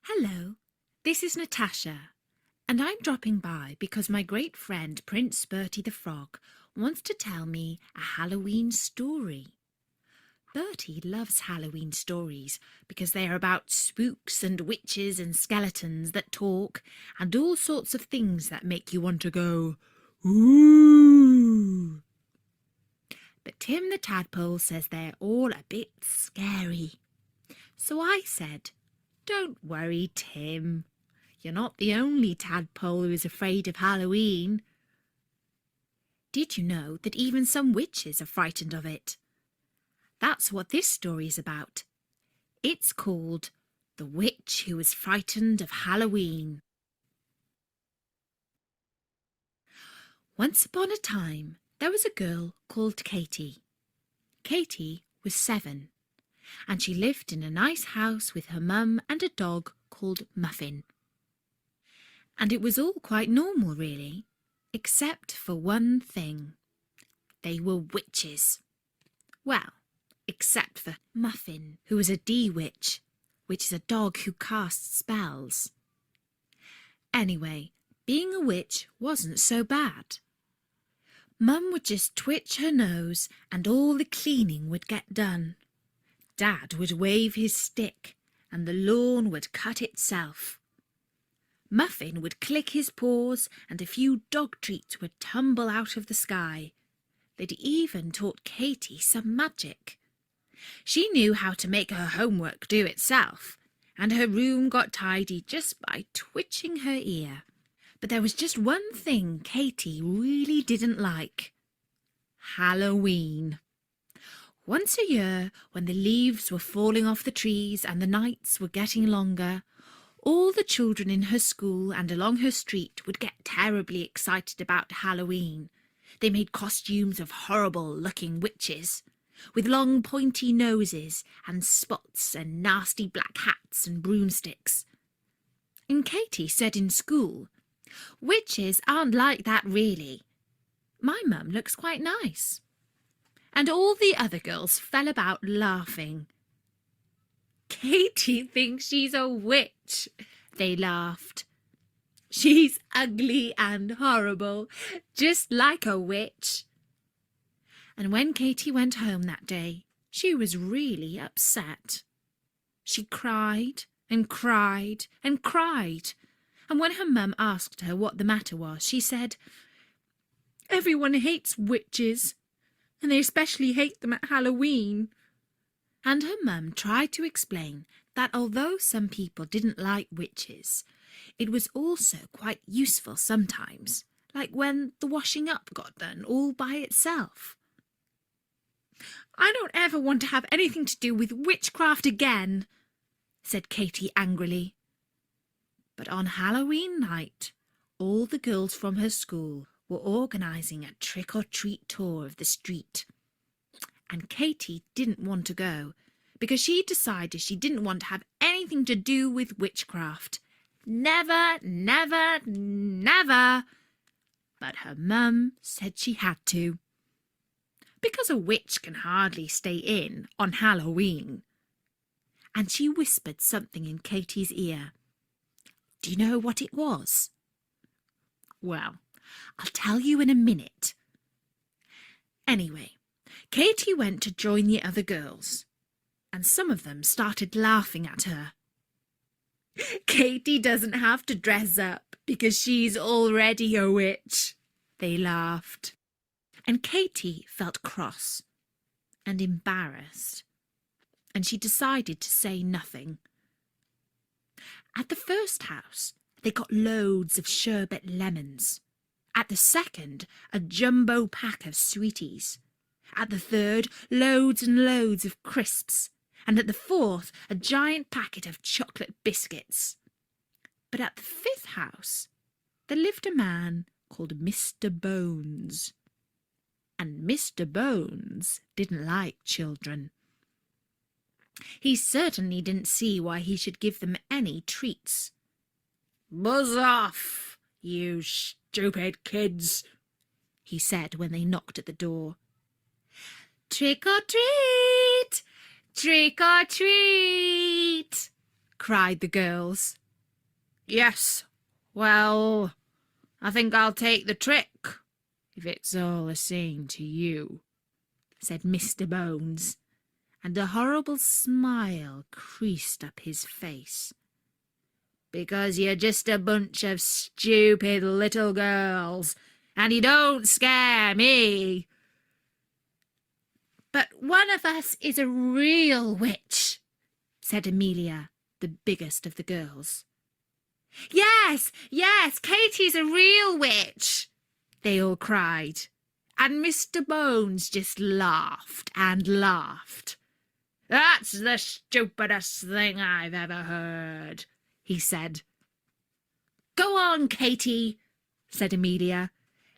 Hello, this is Natasha, and I'm dropping by because my great friend Prince Bertie the Frog wants to tell me a Halloween story. Bertie loves Halloween stories because they are about spooks and witches and skeletons that talk and all sorts of things that make you want to go, ooh. But Tim the Tadpole says they're all a bit scary. So I said, "Don't worry, Tim. You're not the only tadpole who is afraid of Halloween. Did you know that even some witches are frightened of it? That's what this story is about. It's called The Witch Who Was Frightened of Halloween. Once upon a time, there was a girl called Katie. Katie was 7, and she lived in a nice house with her mum and a dog called Muffin. And it was all quite normal, really, except for one thing. They were witches. Well, except for Muffin, who was a D-witch, which is a dog who casts spells. Anyway, being a witch wasn't so bad. Mum would just twitch her nose and all the cleaning would get done. Dad would wave his stick and the lawn would cut itself. Muffin would click his paws and a few dog treats would tumble out of the sky. They'd even taught Katie some magic. She knew how to make her homework do itself, and her room got tidy just by twitching her ear. But there was just one thing Katie really didn't like: Halloween. Once a year, when the leaves were falling off the trees and the nights were getting longer, all the children in her school and along her street would get terribly excited about Halloween. They made costumes of horrible-looking witches, with long pointy noses and spots and nasty black hats and broomsticks. And Katie said in school, "Witches aren't like that really. My mum looks quite nice." And all the other girls fell about laughing. "Katie thinks she's a witch," they laughed. "She's ugly and horrible, just like a witch." And when Katie went home that day, she was really upset. She cried and cried and cried, and when her mum asked her what the matter was, she said, "Everyone hates witches, and they especially hate them at Halloween." And her mum tried to explain that although some people didn't like witches, it was also quite useful sometimes, like when the washing up got done all by itself. "I don't ever want to have anything to do with witchcraft again," said Katie angrily. But on Halloween night, all the girls from her school were organising a trick-or-treat tour of the street. And Katie didn't want to go, because she decided she didn't want to have anything to do with witchcraft. Never, never, never. But her mum said she had to, because a witch can hardly stay in on Halloween. And she whispered something in Katie's ear. Do you know what it was? Well, I'll tell you in a minute. Anyway, Katie went to join the other girls, and some of them started laughing at her. "Katie doesn't have to dress up because she's already a witch," they laughed. And Katie felt cross and embarrassed, and she decided to say nothing. At the first house, they got loads of sherbet lemons. At the second, a jumbo pack of sweeties. At the third, loads and loads of crisps. And at the fourth, a giant packet of chocolate biscuits. But at the fifth house, there lived a man called Mr. Bones. And Mr. Bones didn't like children. He certainly didn't see why he should give them any treats. "Buzz off, you stupid kids," he said when they knocked at the door. "Trick or treat! Trick or treat!" cried the girls. "Yes, well, I think I'll take the trick, if it's all the same to you," said Mr. Bones, and a horrible smile creased up his face. "Because you're just a bunch of stupid little girls, and you don't scare me." "But one of us is a real witch," said Amelia, the biggest of the girls. Yes, Katie's a real witch," they all cried. And Mr. Bones just laughed and laughed. "That's the stupidest thing I've ever heard," he said. "Go on, Katie," said Amelia.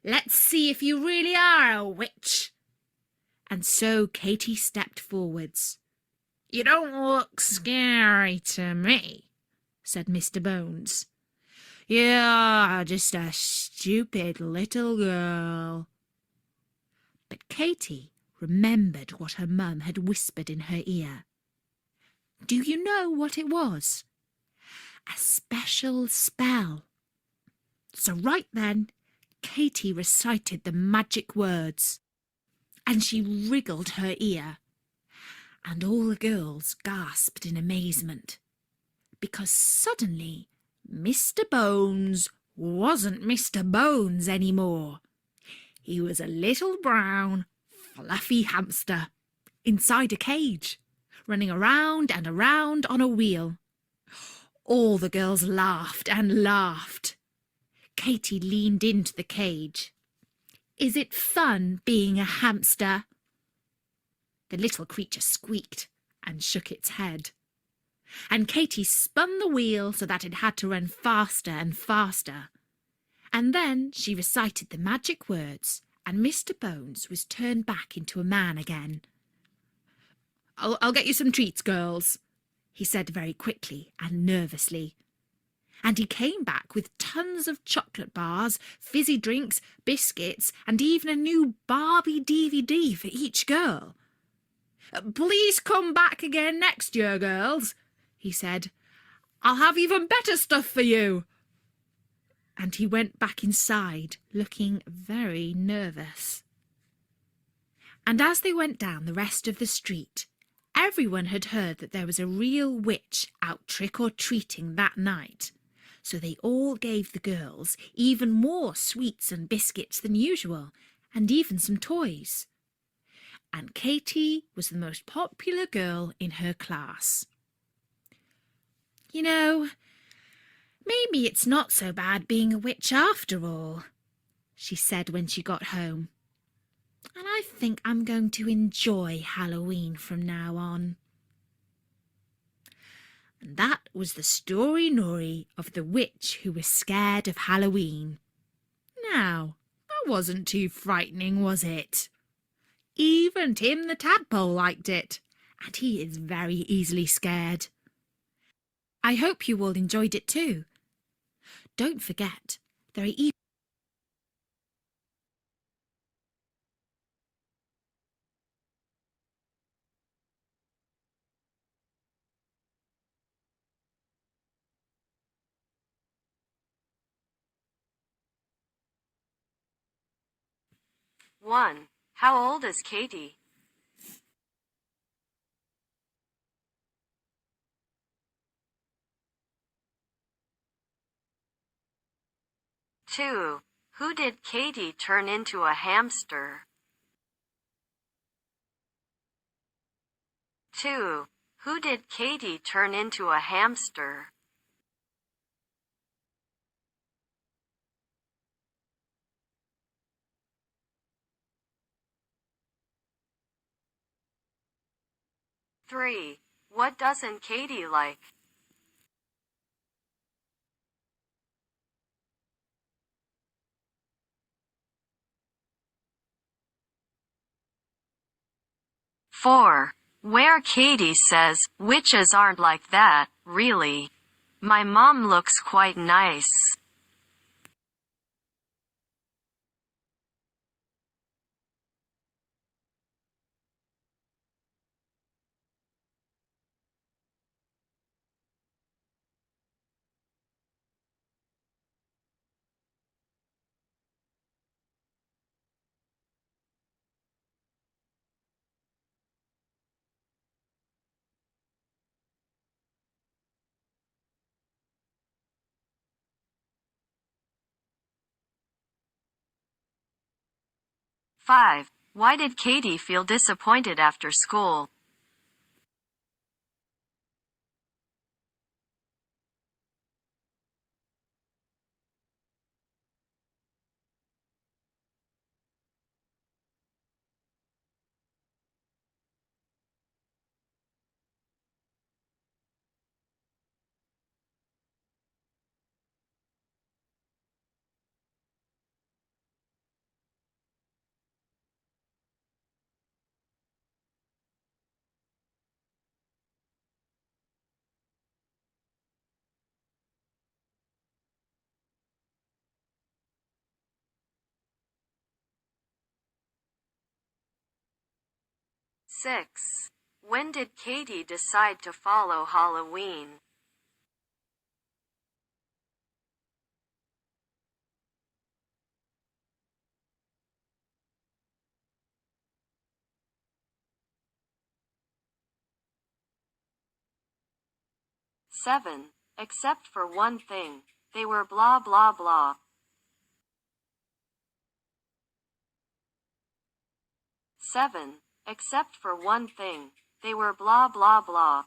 "Let's see if you really are a witch." And so Katie stepped forwards. "You don't look scary to me," said Mr. Bones. "You're just a stupid little girl." But Katie remembered what her mum had whispered in her ear. Do you know what it was? A special spell. So right then, Katie recited the magic words, and she wriggled her ear. And all the girls gasped in amazement, because suddenly Mr. Bones wasn't Mr. Bones anymore. He was a little brown, fluffy hamster inside a cage, running around and around on a wheel. All the girls laughed and laughed. Katie leaned into the cage. "Is it fun being a hamster?" The little creature squeaked and shook its head. And Katie spun the wheel so that it had to run faster and faster. And then she recited the magic words, and Mr. Bones was turned back into a man again. I'll get you some treats, girls," he said very quickly and nervously. And he came back with tons of chocolate bars, fizzy drinks, biscuits, and even a new Barbie DVD for each girl. "Please come back again next year, girls," he said. "I'll have even better stuff for you." And he went back inside, looking very nervous. And as they went down the rest of the street, everyone had heard that there was a real witch out trick-or-treating that night. So they all gave the girls even more sweets and biscuits than usual, and even some toys. And Katie was the most popular girl in her class. "You know, maybe it's not so bad being a witch after all," she said when she got home. "And I think I'm going to enjoy Halloween from now on." And that was the story of the witch who was scared of Halloween. Now, that wasn't too frightening, was it? Even Tim the Tadpole liked it, and he is very easily scared. I hope you all enjoyed it too. Don't forget, there are even 1. How old is Katie? 2. Who did Katie turn into a hamster? 2. Who did Katie turn into a hamster? 3. What doesn't Katie like? 4. Where Katie says, witches aren't like that, really. My mom looks quite nice. 5. Why did Katie feel disappointed after school? 6. When did Katie decide to follow Halloween? 7. Except for one thing. They were blah blah blah. 7. Except for one thing. They were blah blah blah.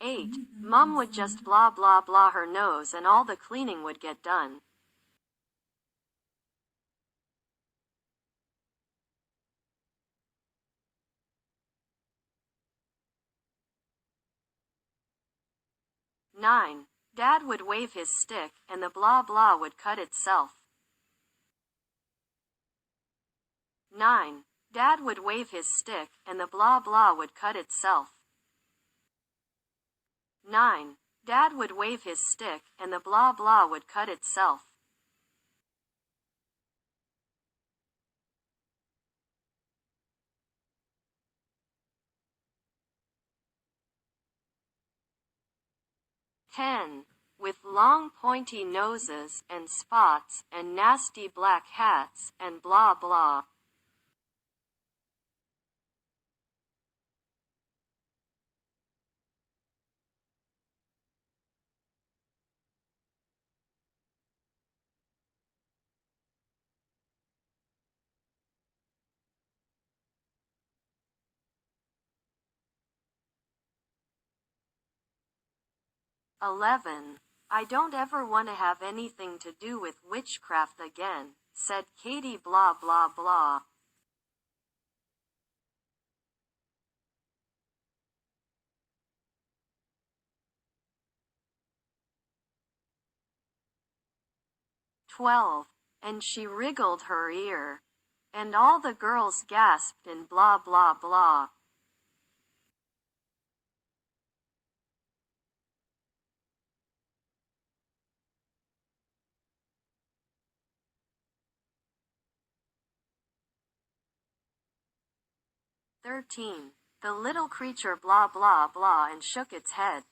8. Mom would just blah blah blah her nose and all the cleaning would get done. 9. Dad would wave his stick and the blah blah would cut itself. 9. Dad would wave his stick and the blah blah would cut itself. 9. Dad would wave his stick and the blah blah would cut itself. 10. With long pointy noses and spots and nasty black hats and blah blah. 11. I don't ever want to have anything to do with witchcraft again, said Katie blah blah blah. 12. And she wriggled her ear. And all the girls gasped and blah blah blah. 13. The little creature blah blah blah and shook its head.